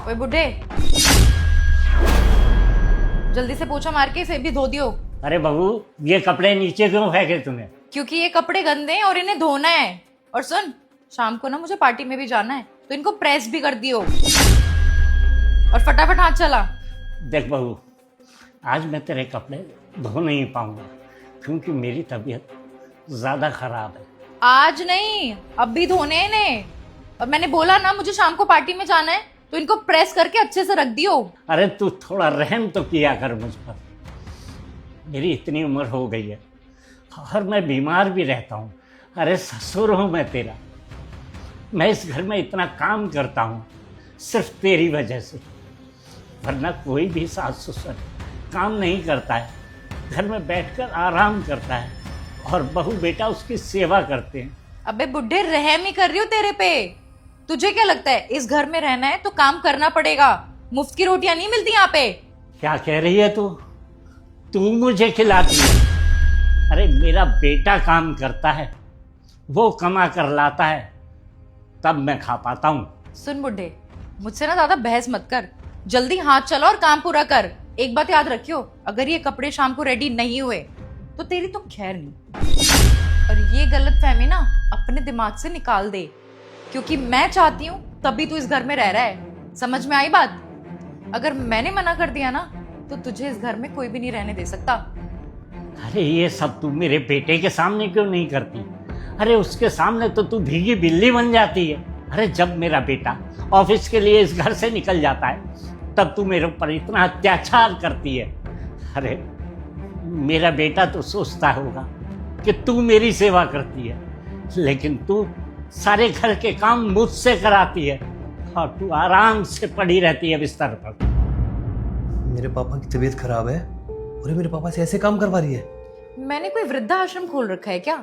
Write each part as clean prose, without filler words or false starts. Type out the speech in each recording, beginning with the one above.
ओए बुड्ढे, जल्दी से पोछा मार के इसे भी धो दियो। अरे बहू, ये कपड़े नीचे क्यों फेंके तूने? क्योंकि ये कपड़े गंदे हैं और इन्हें धोना है। और सुन, शाम को ना मुझे पार्टी में भी जाना है, तो इनको प्रेस भी कर दियो और फटाफट हाथ चला। देख बहू, आज मैं तेरे कपड़े धो नहीं पाऊंगा क्योंकि मेरी तबीयत ज़्यादा ख़राब है। आज नहीं, अब भी धोने हैं इन्हें। और मैंने बोला ना मुझे शाम को पार्टी में जाना है, तो इनको प्रेस करके अच्छे से रख दियो। अरे तू थोड़ा रहम तो किया कर मुझ पर। मेरी इतनी उम्र हो गई है और मैं बीमार भी रहता हूँ। अरे ससुर हूँ मैं तेरा। मैं इस घर में इतना काम करता हूँ सिर्फ तेरी वजह से, वरना कोई भी सास ससुर काम नहीं करता है। घर में बैठकर आराम करता है और बहू बेटा उसकी सेवा करते हैं। अबे बुड्ढे, रहम ही कर रही हूँ तेरे पे। तुझे क्या लगता है इस घर में रहना है तो काम करना पड़ेगा? मुफ्त की रोटियां नहीं मिलती यहाँ पे। क्या कह रही है तू? तू मुझे खिलाती है? अरे मेरा बेटा काम करता है, वो कमा कर लाता है, तब मैं खा पाता हूँ। सुन बुड्ढे, मुझसे ना ज्यादा बहस मत कर। जल्दी हाथ चला और काम पूरा कर। एक बात याद रखियो, अगर ये कपड़े शाम को रेडी नहीं हुए तो तेरी तो खैर नहीं। और ये गलत फहमी ना अपने दिमाग से निकाल दे, क्योंकि मैं चाहती हूँ तभी तू इस घर में रह रहा है। समझ में आई बात? अगर मैंने मना कर दिया ना तो तुझे इस घर में कोई भी नहीं रहने दे सकता। अरे ये सब तू मेरे बेटे के सामने क्यों नहीं करती? अरे उसके सामने तो तू भीगी बिल्ली बन जाती है। अरे जब मेरा बेटा ऑफिस के लिए इस घर से निकल जाता है तब तू मेरे ऊपर इतना अत्याचार करती है। अरे मेरा बेटा तो सोचता होगा कि तू मेरी सेवा करती है, लेकिन तू सारे घर के काम मुझसे कराती है और तू आराम से पड़ी रहती है बिस्तर पर। मेरे पापा की तबीयत खराब है और ये मेरे पापा से ऐसे काम करवा रही है। मैंने कोई वृद्धाश्रम खोल रखा है क्या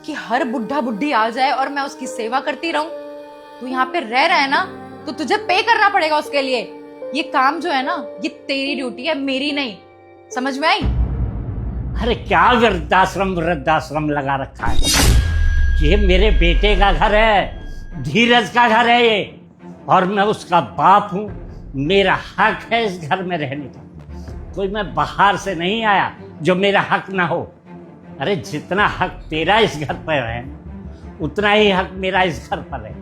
कि हर बुढ़ा बुढ़ी आ जाए और मैं उसकी सेवा करती रहूं? तू यहाँ पे रह रहा है ना, तो तुझे पे करना पड़ेगा उसके लिए। ये काम जो है ना, ये तेरी ड्यूटी है, मेरी नहीं। समझ में आई? अरे क्या वृद्धाश्रम लगा रखा है? ये मेरे बेटे का घर है, धीरज का घर है ये, और मैं उसका बाप हूँ। मेरा हक है इस घर में रहने का। कोई मैं बाहर से नहीं आया जो मेरा हक ना हो। अरे जितना हक तेरा इस घर पर है उतना ही हक मेरा इस घर पर है।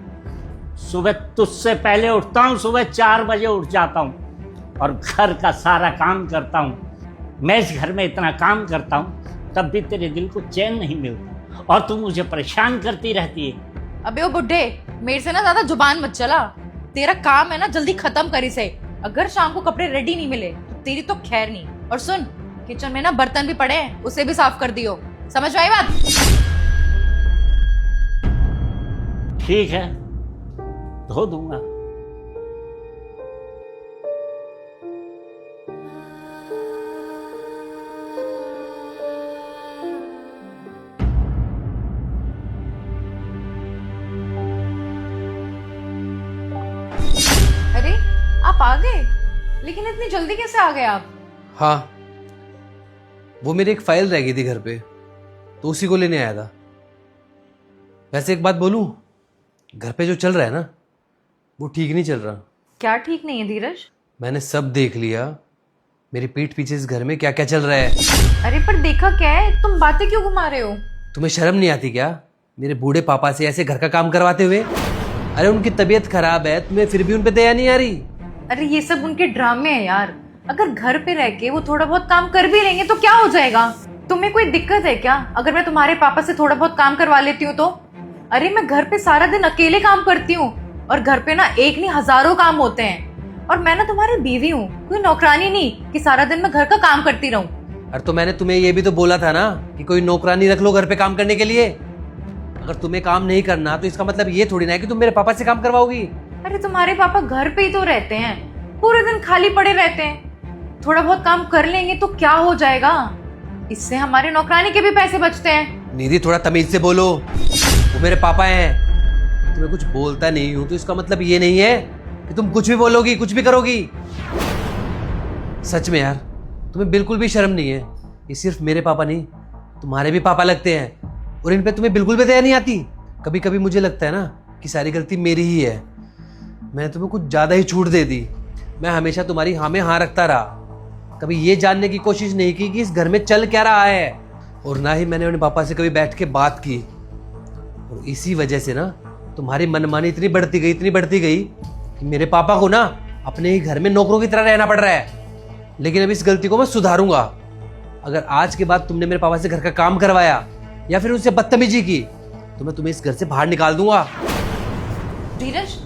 सुबह तुझसे पहले उठता हूँ, सुबह 4 बजे उठ जाता हूँ और घर का सारा काम करता हूँ। मैं इस घर में इतना काम करता हूँ तब भी तेरे दिल को चैन नहीं मिलता और तू मुझे परेशान करती रहती है। अबे ओ बुड्ढे, मेरे से ना ज्यादा जुबान मत चला। तेरा काम है ना, जल्दी खत्म कर इसे। अगर शाम को कपड़े रेडी नहीं मिले तो तेरी तो खैर नहीं। और सुन, किचन में ना बर्तन भी पड़े हैं, उसे भी साफ कर दियो। समझ में आई बात? ठीक है, धो दूंगा। अरे आप आ गए, लेकिन इतनी जल्दी कैसे आ गए आप? हाँ, वो मेरी एक फाइल रह गई थी घर पे, तो उसी को लेने आया था। वैसे एक बात बोलूं, घर पे जो चल रहा है ना वो ठीक नहीं चल रहा। क्या ठीक नहीं है धीरज? मैंने सब देख लिया, मेरी पीठ पीछे इस घर में क्या क्या चल रहा है। अरे पर देखा क्या है, तुम बातें क्यों घुमा रहे हो? तुम्हें शर्म नहीं आती क्या मेरे बूढ़े पापा से ऐसे घर का काम करवाते हुए? अरे उनकी तबीयत खराब है, तुम्हें फिर भी उन पे दया नहीं आ रही? अरे ये सब उनके ड्रामे हैं यार। अगर घर पे रह के वो थोड़ा बहुत काम कर भी लेंगे तो क्या हो जाएगा? तुम्हें कोई दिक्कत है क्या अगर मैं तुम्हारे पापा से थोड़ा बहुत काम करवा लेती हूँ तो? अरे मैं घर पे सारा दिन अकेले काम करती हूँ और घर पे ना एक नहीं हजारों काम होते हैं। और मैं ना तुम्हारी बीवी हूँ, कोई नौकरानी नहीं कि सारा दिन मैं घर का काम करती रहूं। अरे तो मैंने तुम्हें ये भी तो बोला था ना कि कोई नौकरानी रख लो घर पे काम करने के लिए। अगर तुम्हें काम नहीं करना तो इसका मतलब ये थोड़ी ना है कि तुम मेरे पापा से काम करवाओगी। अरे तुम्हारे पापा घर पे ही तो रहते हैं, पूरे दिन खाली पड़े रहते हैं। थोड़ा बहुत काम कर लेंगे तो क्या हो जाएगा? इससे हमारे नौकरानी के भी पैसे बचते हैं। निधि थोड़ा तमीज से बोलो, वो मेरे पापा हैं। तुम्हें कुछ बोलता नहीं हूं तो इसका मतलब ये नहीं है कि तुम कुछ भी बोलोगी, कुछ भी करोगी। सच में यार, तुम्हें बिल्कुल भी शर्म नहीं है। ये सिर्फ मेरे पापा नहीं, तुम्हारे भी पापा लगते हैं और इन पे तुम्हें बिल्कुल भी दया नहीं आती। कभी कभी मुझे लगता है ना कि सारी गलती मेरी ही है। मैंने तुम्हें कुछ ज्यादा ही छूट दे दी। मैं हमेशा तुम्हारी हाँ में हाँ रखता रहा, कभी ये जानने की कोशिश नहीं की कि इस घर में चल क्या रहा है, और ना ही मैंने अपने पापा से कभी बैठ के बात की। और इसी वजह से ना तुम्हारी मनमानी इतनी बढ़ती गई कि मेरे पापा को ना अपने ही घर में नौकरों की तरह रहना पड़ रहा है। लेकिन अब इस गलती को मैं सुधारूंगा। अगर आज के बाद तुमने मेरे पापा से घर का काम करवाया या फिर उनसे बदतमीजी की तो मैं तुम्हें इस घर से बाहर निकाल दूंगा। धीरज,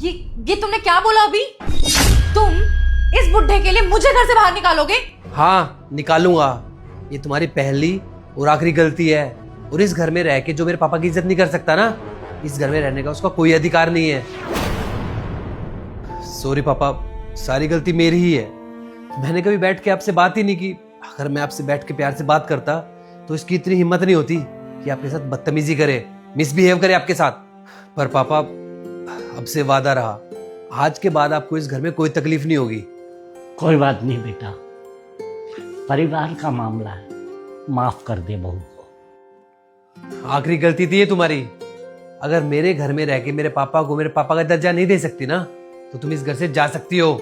ये तुमने क्या बोला अभी? तुम इस बुढ़े के लिए मुझे घर से बाहर निकालोगे? हाँ, निकालूंगा। ये तुम्हारी पहली और आखिरी गलती है, और इस घर में रह के जो मेरे पापा की इज्जत नहीं कर सकता ना, इस घर में रहने का उसका कोई अधिकार नहीं है। सॉरी पापा, सारी गलती मेरी ही है। मैंने कभी बैठ के आपसे बात ही नहीं की। अगर मैं आपसे बैठ के प्यार से बात करता तो इसकी इतनी हिम्मत नहीं होती कि आपके साथ बदतमीजी करे, मिसबिहेव करे आपके साथ। पर पापा, अब से वादा रहा, आज के बाद आपको इस घर में कोई तकलीफ नहीं होगी। कोई बात नहीं बेटा, परिवार का मामला है, माफ कर दे बहू को। आखिरी गलती थी ये तुम्हारी। अगर मेरे घर में रह के मेरे पापा को मेरे पापा का दर्जा नहीं दे सकती ना, तो तुम इस घर से जा सकती हो।